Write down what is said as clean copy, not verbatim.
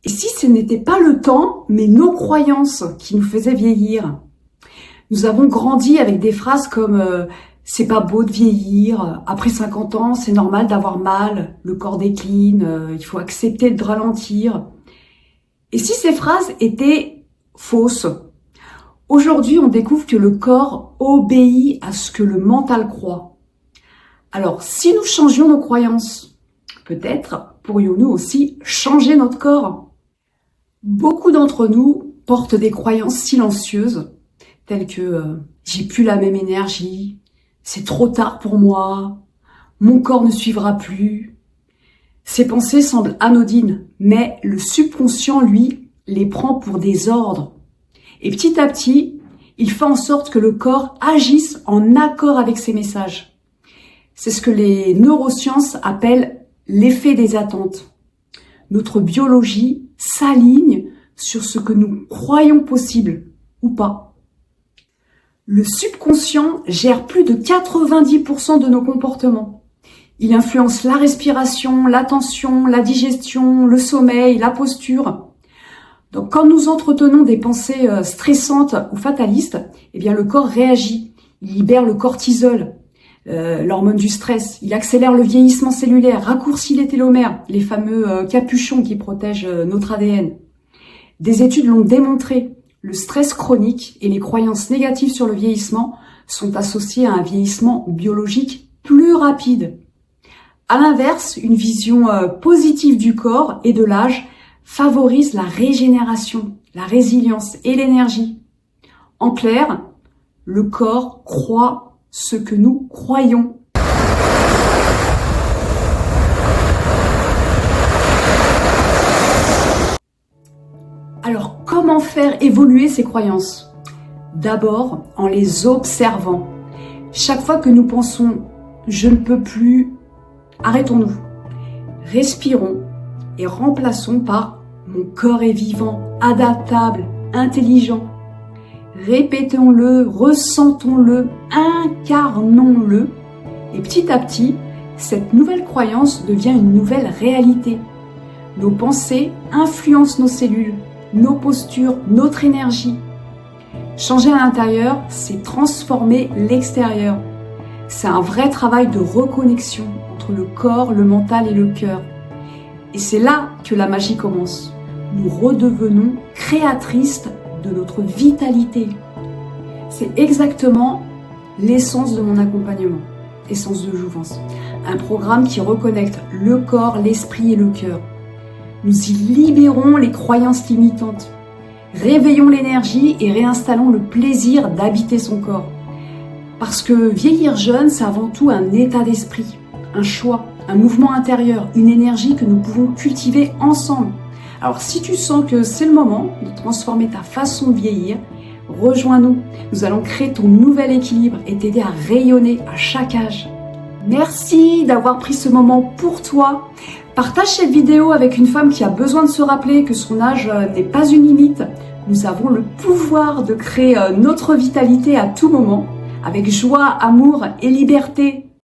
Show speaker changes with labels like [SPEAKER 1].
[SPEAKER 1] Et si ce n'était pas le temps, mais nos croyances qui nous faisaient vieillir? Nous avons grandi avec des phrases comme c'est pas beau de vieillir, après 50 ans, c'est normal d'avoir mal, le corps décline, il faut accepter de ralentir. Et si ces phrases étaient fausses? Aujourd'hui, on découvre que le corps obéit à ce que le mental croit. Alors, si nous changions nos croyances, peut-être pourrions-nous aussi changer notre corps. Beaucoup d'entre nous portent des croyances silencieuses, telles que j'ai plus la même énergie, c'est trop tard pour moi, mon corps ne suivra plus. Ces pensées semblent anodines, mais le subconscient, lui, les prend pour des ordres. Et petit à petit, il fait en sorte que le corps agisse en accord avec ces messages. C'est ce que les neurosciences appellent l'effet des attentes. Notre biologie s'aligne sur ce que nous croyons possible ou pas. Le subconscient gère plus de 90% de nos comportements. Il influence la respiration, l'attention, la digestion, le sommeil, la posture. Donc quand nous entretenons des pensées stressantes ou fatalistes, eh bien le corps réagit. Il libère le cortisol, l'hormone du stress. Il accélère le vieillissement cellulaire, raccourcit les télomères, les fameux capuchons qui protègent notre ADN. Des études l'ont démontré. Le stress chronique et les croyances négatives sur le vieillissement sont associés à un vieillissement biologique plus rapide. À l'inverse, une vision positive du corps et de l'âge favorise la régénération, la résilience et l'énergie. En clair, le corps croit ce que nous croyons. Alors, comment faire évoluer ces croyances? D'abord, en les observant. Chaque fois que nous pensons « je ne peux plus », arrêtons-nous, respirons et remplaçons par « mon corps est vivant, adaptable, intelligent ». Répétons-le, ressentons-le, incarnons-le et petit à petit, cette nouvelle croyance devient une nouvelle réalité. Nos pensées influencent nos cellules, nos postures, notre énergie. Changer à l'intérieur, c'est transformer l'extérieur. C'est un vrai travail de reconnexion entre le corps, le mental et le cœur. Et c'est là que la magie commence. Nous redevenons créatrices de notre vitalité. C'est exactement l'essence de mon accompagnement, Essence de Jouvence. Un programme qui reconnecte le corps, l'esprit et le cœur. Nous y libérons les croyances limitantes. Réveillons l'énergie et réinstallons le plaisir d'habiter son corps. Parce que vieillir jeune, c'est avant tout un état d'esprit, un choix, un mouvement intérieur, une énergie que nous pouvons cultiver ensemble. Alors si tu sens que c'est le moment de transformer ta façon de vieillir, rejoins-nous. Nous allons créer ton nouvel équilibre et t'aider à rayonner à chaque âge. Merci d'avoir pris ce moment pour toi. Partage cette vidéo avec une femme qui a besoin de se rappeler que son âge n'est pas une limite. Nous avons le pouvoir de créer notre vitalité à tout moment, avec joie, amour et liberté.